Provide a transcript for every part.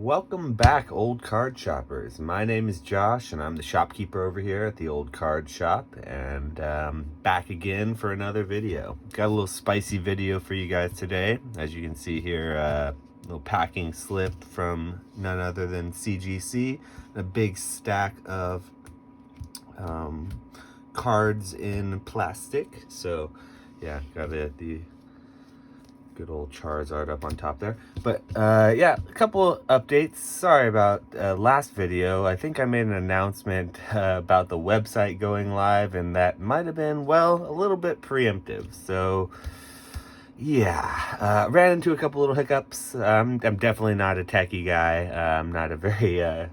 Welcome back, old card shoppers. My name is Josh, and I'm the shopkeeper over here at the old card shop, and back again for another video. Got a little spicy video for you guys today. As you can see here, a little packing slip from none other than CGC, a big stack of cards in plastic. So yeah, got the good old Charizard up on top there. But yeah, a couple updates. Sorry about last video. I think I made an announcement about the website going live, and that might have been, well, a little bit preemptive. So yeah, ran into a couple little hiccups. I'm definitely not a techie guy. I'm not a very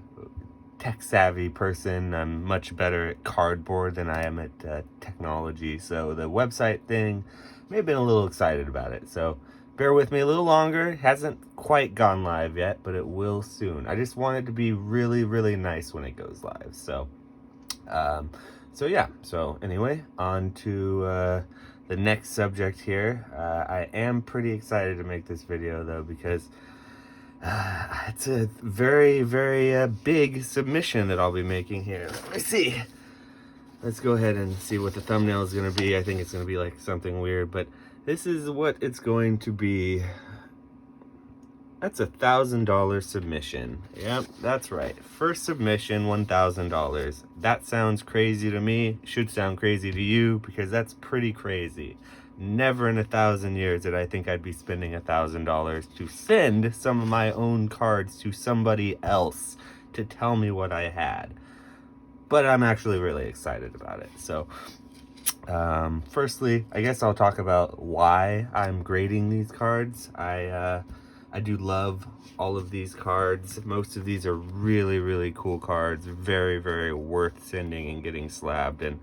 tech savvy person. I'm much better at cardboard than I am at technology. So the website thing, may have been a little excited about it. So bear with me a little longer. It hasn't quite gone live yet, but it will soon. I just want it to be really, really nice when it goes live. So yeah. So anyway, on to the next subject here. I am pretty excited to make this video though, because it's a very, very big submission that I'll be making here. Let me see. Let's go ahead and see what the thumbnail is going to be. I think it's going to be like something weird, but this is what it's going to be. That's $1,000 submission. Yep, that's right. First submission, $1,000. That sounds crazy to me. Should sound crazy to you, because that's pretty crazy. Never in 1,000 years did I think I'd be spending $1,000 to send some of my own cards to somebody else to tell me what I had. But I'm actually really excited about it. So, firstly, I guess I'll talk about why I'm grading these cards. I do love all of these cards. Most of these are really, really cool cards. Very, very worth sending and getting slabbed. And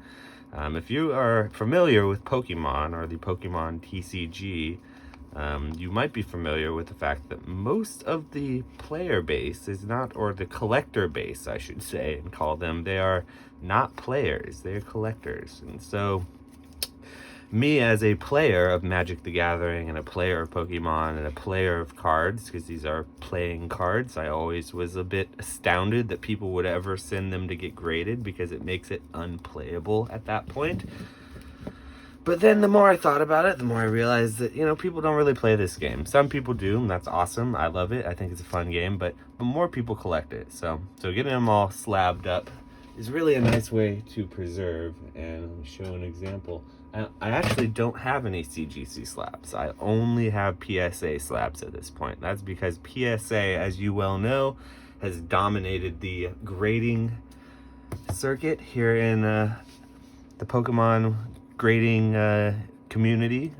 if you are familiar with Pokemon or the Pokemon TCG, you might be familiar with the fact that most of the player base is not, or the collector base, I should say, and call them, they are not players, they're collectors. And so me as a player of Magic the Gathering and a player of Pokemon and a player of cards, because these are playing cards, I always was a bit astounded that people would ever send them to get graded, because it makes it unplayable at that point. But then the more I thought about it, the more I realized that, people don't really play this game. Some people do, and that's awesome. I love it. I think it's a fun game, but more people collect it. So getting them all slabbed up is really a nice way to preserve. And let me show an example. I actually don't have any CGC slabs. I only have PSA slabs at this point. That's because PSA, as you well know, has dominated the grading circuit here in the Pokemon grading community.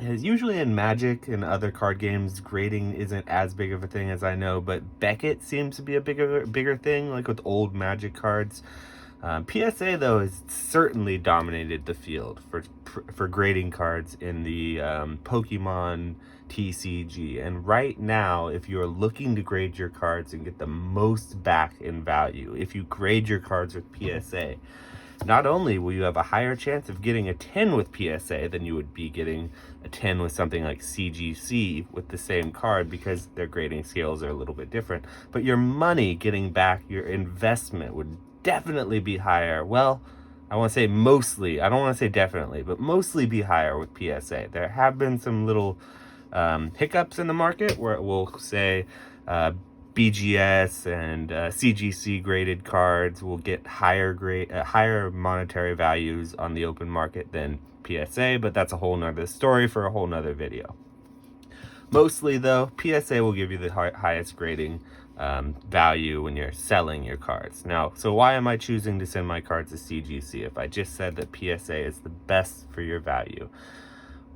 Usually in Magic and other card games, grading isn't as big of a thing as I know, but Beckett seems to be a bigger thing, like with old Magic cards. PSA though has certainly dominated the field for grading cards in the Pokemon TCG. And right now, if you're looking to grade your cards and get the most back in value, if you grade your cards with PSA, not only will you have a higher chance of getting a 10 with PSA than you would be getting a 10 with something like CGC with the same card, because their grading scales are a little bit different, but your money getting back, your investment, would definitely be higher. Well, I want to say mostly, I don't want to say definitely, but mostly be higher with PSA. There have been some little hiccups in the market where it will say BGS and CGC graded cards will get higher monetary values on the open market than PSA, but that's a whole nother story for a whole nother video. Mostly though, PSA will give you the highest grading value when you're selling your cards. Now, so why am I choosing to send my cards to CGC if I just said that PSA is the best for your value?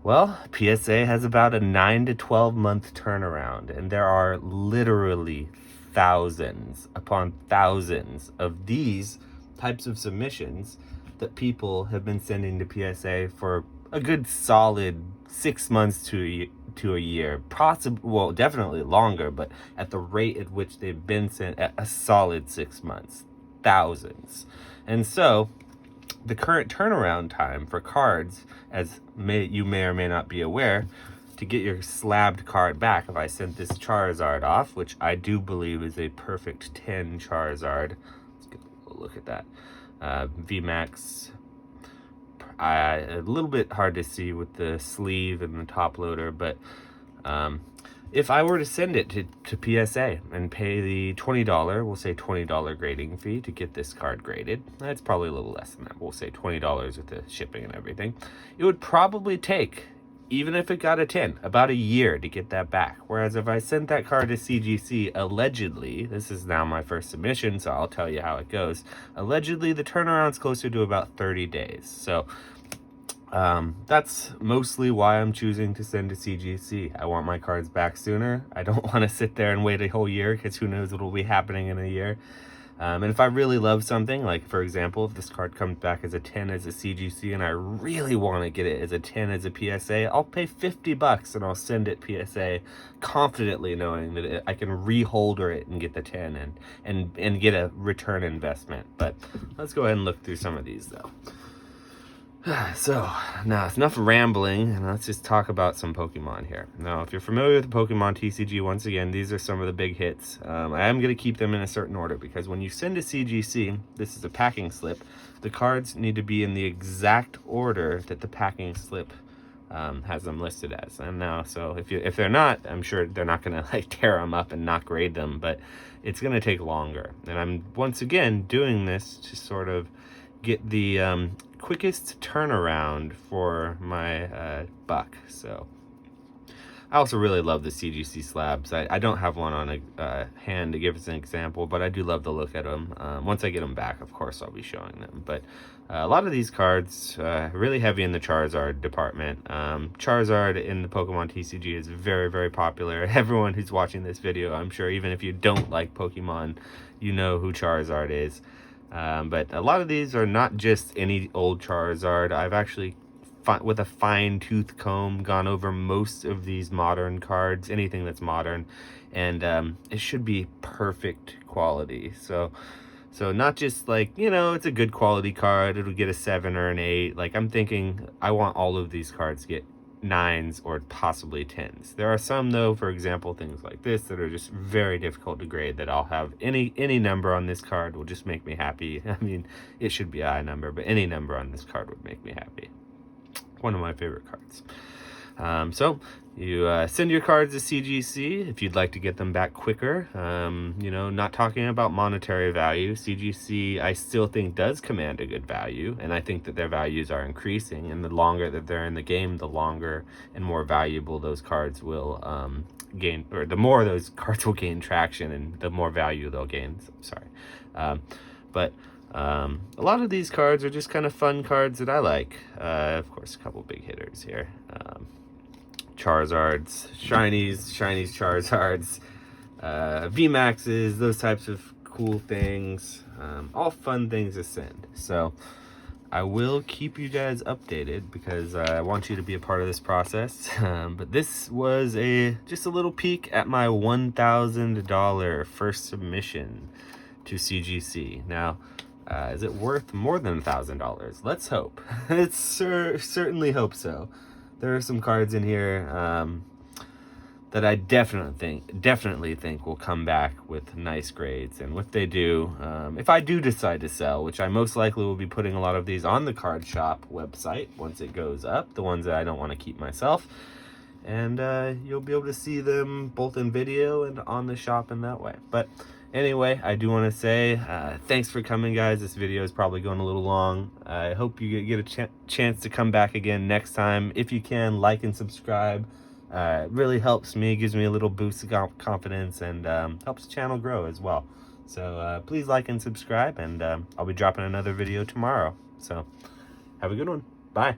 Well, PSA has about a 9 to 12 month turnaround, and there are literally thousands upon thousands of these types of submissions that people have been sending to PSA for a good solid 6 months to a year, possibly, well, definitely longer, but at the rate at which they've been sent, at a solid 6 months, thousands. And so the current turnaround time for cards, as you may or may not be aware, to get your slabbed card back, if I sent this Charizard off, which I do believe is a perfect 10 Charizard. Let's get a look at that. VMAX, a little bit hard to see with the sleeve and the top loader, but if I were to send it to PSA and pay the $20, we'll say $20 grading fee to get this card graded, that's probably a little less than that, we'll say $20 with the shipping and everything, it would probably take, even if it got a 10, about a year to get that back. Whereas if I sent that card to CGC, allegedly, this is now my first submission, so I'll tell you how it goes, allegedly the turnaround's closer to about 30 days. So that's mostly why I'm choosing to send to CGC. I want my cards back sooner. I don't want to sit there and wait a whole year, because who knows what will be happening in a year. And if I really love something, like for example, if this card comes back as a 10 as a CGC and I really want to get it as a 10 as a PSA, I'll pay $50 and I'll send it PSA, confidently knowing that I can reholder it and get the 10 and get a return investment. But let's go ahead and look through some of these though. So, now it's enough rambling, and let's just talk about some Pokemon here. Now, if you're familiar with the Pokemon TCG, once again, these are some of the big hits. I am going to keep them in a certain order, because when you send a CGC, this is a packing slip, the cards need to be in the exact order that the packing slip has them listed as. And now, so if they're not, I'm sure they're not going to like tear them up and not grade them, but it's going to take longer. And I'm, once again, doing this to sort of get the quickest turnaround for my buck. So I also really love the CGC slabs. I don't have one on a hand to give us an example, but I do love to look at them. Once I get them back, of course, I'll be showing them. But a lot of these cards, really heavy in the Charizard department. Charizard in the Pokemon TCG is very, very popular. Everyone who's watching this video, I'm sure, even if you don't like Pokemon, you know who Charizard is. But a lot of these are not just any old Charizard. I've actually, with a fine-tooth comb, gone over most of these modern cards, anything that's modern, and it should be perfect quality. So not just like, you know, it's a good quality card, it'll get a 7 or an 8. Like, I'm thinking I want all of these cards to get 9s or possibly 10s. There are some though, for example, things like this that are just very difficult to grade, that I'll have any number on this card will just make me happy. I mean, it should be a high number, but any number on this card would make me happy. One of my favorite cards. So you send your cards to CGC if you'd like to get them back quicker. You know, not talking about monetary value. CGC, I still think, does command a good value, and I think that their values are increasing, and the longer that they're in the game, the longer and more valuable those cards will gain, or the more those cards will gain traction and the more value they'll gain. Sorry. But a lot of these cards are just kind of fun cards that I like. Of course, a couple big hitters here. Charizards, shinies Charizards, VMAXs, those types of cool things. All fun things to send. So I will keep you guys updated, because I want you to be a part of this process. But this was just a little peek at my $1,000 first submission to CGC. Now, is it worth more than $1,000? Let's hope. It's certainly hope so. There are some cards in here that I definitely think will come back with nice grades. And if they do, if I do decide to sell, which I most likely will be putting a lot of these on the card shop website once it goes up, the ones that I don't want to keep myself, and you'll be able to see them both in video and on the shop in that way. But anyway, I do want to say thanks for coming, guys. This video is probably going a little long. I hope you get a chance to come back again next time. If you can, like and subscribe. It really helps me, gives me a little boost of confidence, and helps the channel grow as well. So please like and subscribe, and I'll be dropping another video tomorrow. So have a good one. Bye.